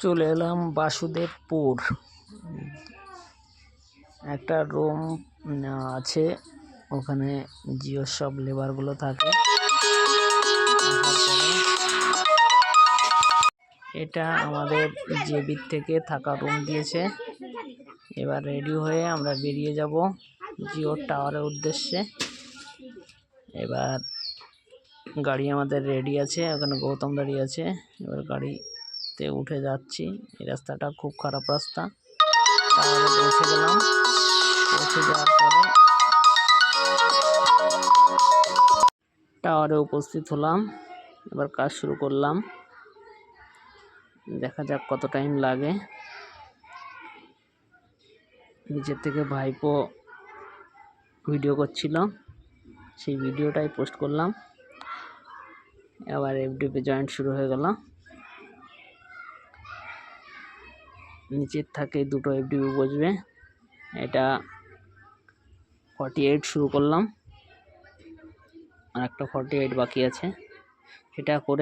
চলে এলাম বাসুদেবপুর। একটা রুম আছে, ওখানে জিওর সব লেবারগুলো থাকে। এটা আমাদের জেবির থেকে থাকা রুম দিয়েছে। এবার রেডি হয়ে আমরা বেরিয়ে যাব জিওর টাওয়ারের উদ্দেশ্যে। এবার গাড়ি আমাদের রেডি আছে, ওখানে গৌতম দাঁড়িয়ে আছে। এবার গাড়িতে উঠে যাচ্ছি। এই রাস্তাটা খুব খারাপ রাস্তা। টাওয়ারে পৌঁছে গেলাম। পৌঁছে যাওয়ার পরে টাওয়ারে উপস্থিত হলাম। এবার কাজ শুরু করলাম। দেখা যাক কত টাইম লাগে। নিচের থেকে ভাইপো ভিডিও করছিল, সেই ভিডিওটাই পোস্ট করলাম। এবার এফডিপি জয়েন্ট শুরু হয়ে গেল। নিচের থাকে দুটো এফডিপি বসবে। এটা 48 শুরু করলাম, আর একটা 48 বাকি আছে। সেটা করে